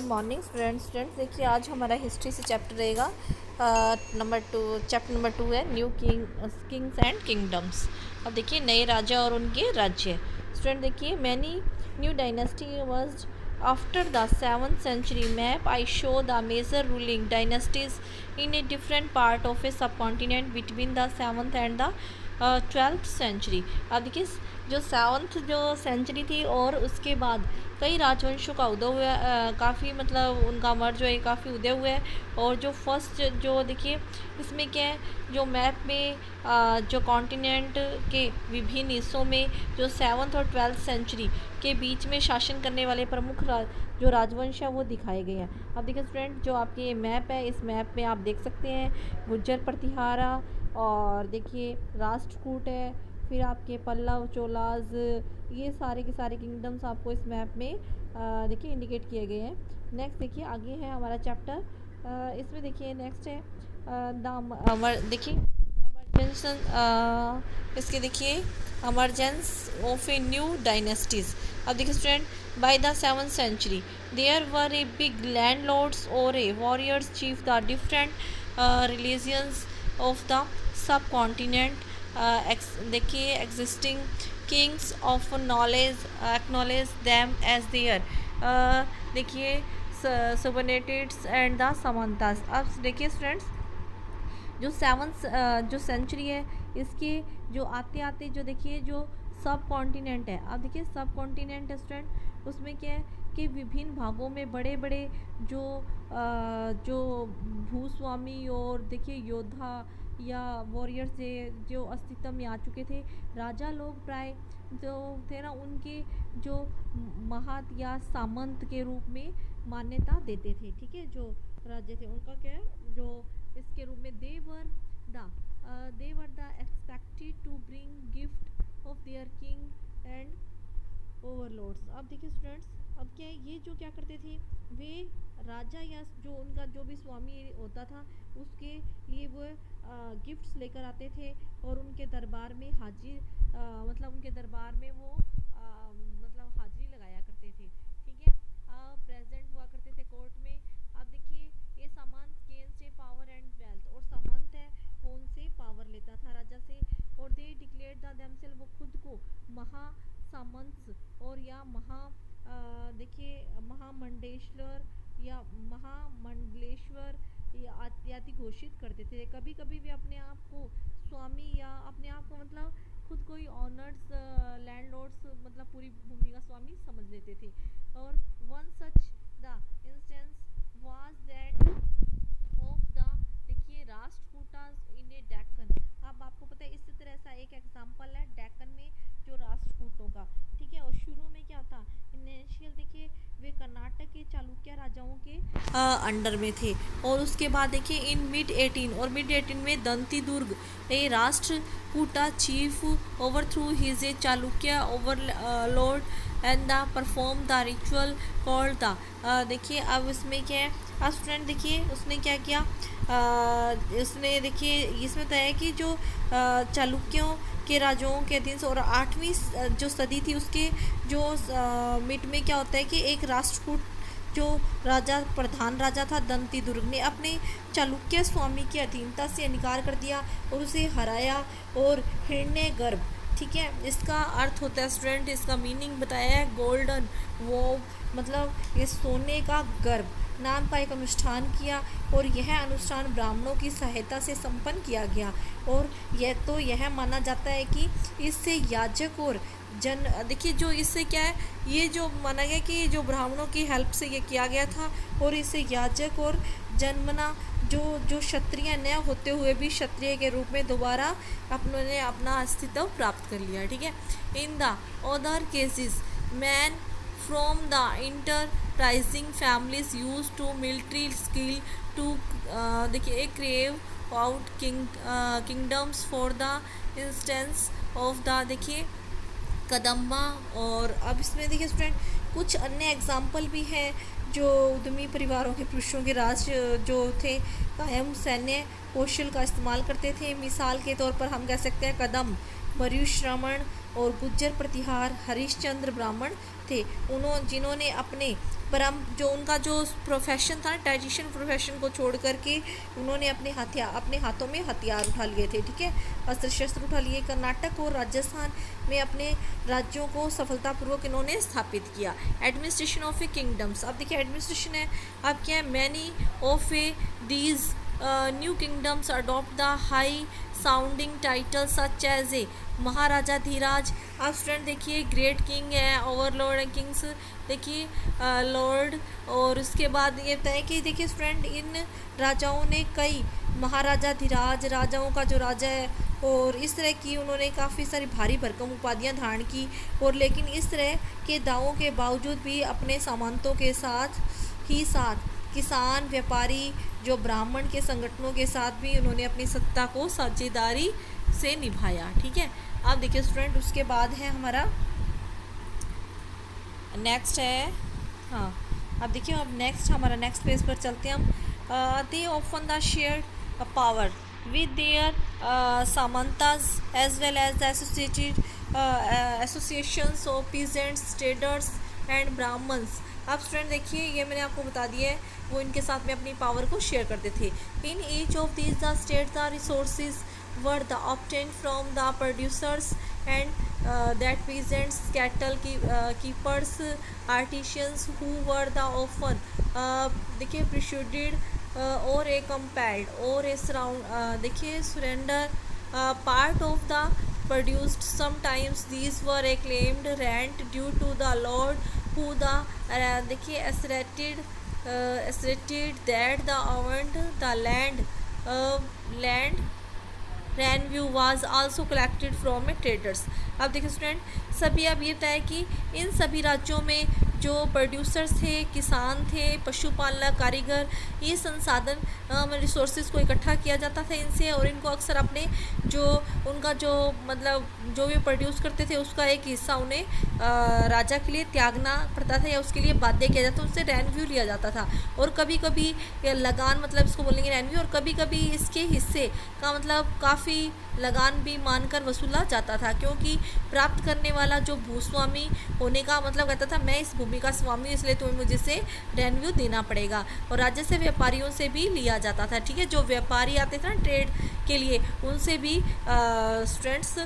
Morning students. देखिए आज हमारा हिस्ट्री से चैप्टर रहेगा चैप्टर नंबर 2 है न्यू किंग्स एंड किंगडम्स। अब देखिए नए राजा और उनके राज्य। स्टूडेंट देखिए many new dynasty was after the 7th century map I show the major ruling dynasties in a different part of a sub continent between the 7th and the 12th century। अब देखिए जो 7th जो century थी और उसके बाद कई राजवंशों का उदय हुआ, काफ़ी मतलब उनका मर्ज जो है काफ़ी उदय हुआ है। और जो फर्स्ट जो देखिए इसमें क्या है, जो मैप में जो कॉन्टिनेंट के विभिन्न हिस्सों में जो 7th और 12th सेंचुरी के बीच में शासन करने वाले प्रमुख जो राजवंश है वो दिखाए गए हैं। अब देखिए स्टूडेंट जो आपके मैप है, इस मैप में आप देख सकते हैं गुज्जर प्रतिहारा और देखिए राष्ट्रकूट है, फिर आपके पल्लव चोलाज, ये सारे के सारे किंगडम्स आपको इस मैप में देखिए इंडिकेट किए गए हैं। नेक्स्ट देखिए आगे है हमारा चैप्टर, इसमें देखिए नेक्स्ट है देखिए अमरजेंस, इसके देखिए emergence of a new dynasties. अब देखिए student by the 7th century there were a big landlords और a warriors chief the different religions of the sub continent. देखिए existing kings of knowledge acknowledge them as there, देखिए subordinates and the समानतास। अब देखिए students जो 7th जो century है इसके जो आते आते जो देखिए जो सब कॉन्टिनेंट है। अब देखिए सब कॉन्टिनेंट स्टूडेंट उसमें क्या है कि विभिन्न भागों में बड़े बड़े जो भूस्वामी और देखिए योद्धा या वॉरियर्स जो अस्तित्व में आ चुके थे, राजा लोग प्राय जो थे ना उनके जो महत या सामंत के रूप में मान्यता देते थे। ठीक है, जो राज्य थे उनका क्या है जो इसके रूप में they were the expected to bring gift of their king and overlords. अब देखिए स्टूडेंट्स अब क्या है, ये जो क्या करते थे वे राजा या जो उनका जो भी स्वामी होता था उसके लिए वो गिफ्ट्स लेकर आते थे और उनके दरबार में मतलब उनके दरबार में वो मतलब हाजिरी लगाया करते थे। ठीक है, प्रेजेंट हुआ करते थे कोर्ट में। अब देखिए ये सामान गेन से पावर एंड वेल्थ, और सामंत है वो उनसे पावर लेता था राजा से, और दे डिक्लेयर द देमसेल्फ, वो खुद को महा सामंत और या देखिए महामंडलेश्वर या महामंडलेश्वर इत्यादि घोषित करते थे। कभी कभी भी अपने आप को स्वामी या अपने आप को मतलब खुद कोई ऑनर्स लैंडलॉर्ड्स मतलब पूरी भूमि का स्वामी समझ लेते थे। और one such the instance was that of the देखिए राष्ट्रकूटास इन ए डेक्कन। अब आपको पता है इसी तरह सा एक एग्जांपल है डेक्कन में जो राष्ट्रकूटों का। ठीक है, और शुरू में क्या था इनिशियल देखिए वे कर्नाटक के चालुक्य राजाओं के अंडर में थे, और उसके बाद देखिए इन मिड 18 में Dantidurga a Rashtrakuta chief overthrew his a Chalukya overlord and the perform the ritual called the. देखिए अब इसमें क्या है, अब स्टूडेंट देखिए उसने क्या किया, उसने देखिए इसमें तय है कि जो चालुक्यों के राजाओं के अधीन से, और 8वीं जो सदी थी उसके जो मिड में क्या होता है कि एक राष्ट्रकूट जो राजा प्रधान राजा था दंती दुर्ग ने अपने चालुक्य स्वामी की अधीनता से इनकार कर दिया और उसे हराया और हिरण्य गर्भ। ठीक है, इसका अर्थ होता है स्टूडेंट, इसका मीनिंग बताया है गोल्डन वो मतलब ये सोने का गर्भ नाम का एक अनुष्ठान किया, और यह अनुष्ठान ब्राह्मणों की सहायता से संपन्न किया गया। और यह माना जाता है कि इससे याजक और देखिए जो इससे क्या है, ये जो माना गया कि जो ब्राह्मणों की हेल्प से ये किया गया था, और इससे याजक और जन्मना जो क्षत्रिय न होते हुए भी क्षत्रिय के रूप में दोबारा अपने अपना अस्तित्व प्राप्त कर लिया। ठीक है, in the other cases man from the enterprising families use to military skill to देखिए carve out kingdoms for the instance of the देखिए कदम्बा। और अब इसमें देखिए स्टूडेंट कुछ अन्य एग्जाम्पल भी हैं जो उद्यमी परिवारों के पुरुषों के राज जो थे कायम सैन्य कौशल का इस्तेमाल करते थे। मिसाल के तौर पर हम कह सकते हैं कदम मरुश्रवण और गुज्जर प्रतिहार हरिश्चंद्र ब्राह्मण थे, जिन्होंने अपने ब्रह्म जो उनका जो प्रोफेशन था, डाइटिशियन प्रोफेशन को छोड़ करके उन्होंने अपने हाथों में हथियार उठा लिए थे, ठीक है, अस्त्र शस्त्र उठा लिए। कर्नाटक और राजस्थान में अपने राज्यों को सफलतापूर्वक इन्होंने स्थापित किया। एडमिनिस्ट्रेशन ऑफ ए किंगडम्स, अब देखिए एडमिनिस्ट्रेशन है अब क्या है, many of a these new kingdoms adopt the high sounding title such as a Maharaja Dhiraj. अब स्टूडेंट देखिए ग्रेट किंग है, ओवरलॉर्ड किंग्स, देखिए लॉर्ड, और उसके बाद ये बताएं कि देखिए स्टूडेंट इन राजाओं ने कई महाराजा धीराज, राजाओं का जो राजा है, और इस तरह की उन्होंने काफ़ी सारी भारी भरकम उपाधियां धारण की, और लेकिन इस तरह के दावों के बावजूद भी अपने सामंतों के साथ ही साथ किसान, व्यापारी, जो ब्राह्मण के संगठनों के साथ भी उन्होंने अपनी सत्ता को साझेदारी से निभाया, ठीक है। अब देखिए स्टूडेंट उसके बाद है हमारा नेक्स्ट है, हाँ अब देखिए अब नेक्स्ट हमारा नेक्स्ट पेज पर चलते हैं हम। They often the share power with their samantas as well as the associated associations of peasants, traders and Brahmins. अब स्टूडेंट देखिए ये मैंने आपको बता दिया है, वो इनके साथ में अपनी पावर को शेयर करते थे। In each of these the state the resources were the obtain from the producers and that peasants, cattle keepers, artisans who were the often देखिए persuaded or a compelled or a देखिए surrender part of the produced. Sometimes these were acclaimed rent due to the lord who the देखिए asserted that the owned the land revenue was also collected from traders। अब देखिए student सभी अब ये तय कि इन सभी राज्यों में जो प्रोड्यूसर्स थे, किसान थे, पशुपालक, कारीगर, ये संसाधन रिसोर्सेज को इकट्ठा किया जाता था इनसे, और इनको अक्सर अपने जो उनका जो मतलब जो भी प्रोड्यूस करते थे उसका एक हिस्सा उन्हें राजा के लिए त्यागना पड़ता था या उसके लिए बाध्य किया जाता था, उससे रेवेन्यू लिया जाता था। और कभी कभी लगान, मतलब इसको बोलेंगे रेवेन्यू, और कभी कभी इसके हिस्से का मतलब काफ़ी लगान भी मानकर वसूला जाता था, क्योंकि प्राप्त करने वाला जो भूस्वामी होने का मतलब कहता था मैं इस भूमि का स्वामी, इसलिए तुम्हें मुझे से रेवेन्यू देना पड़ेगा। और राज्य से व्यापारियों से भी लिया जाता था, ठीक है, जो व्यापारी आते थे ना ट्रेड के लिए उनसे भी स्टूडेंट्स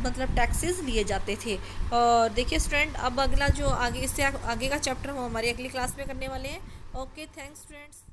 मतलब टैक्सेस लिए जाते थे। और देखिए स्टूडेंट अब अगला जो आगे इससे आगे का चैप्टर हम हमारी अगली क्लास में करने वाले हैं। Okay, thanks students.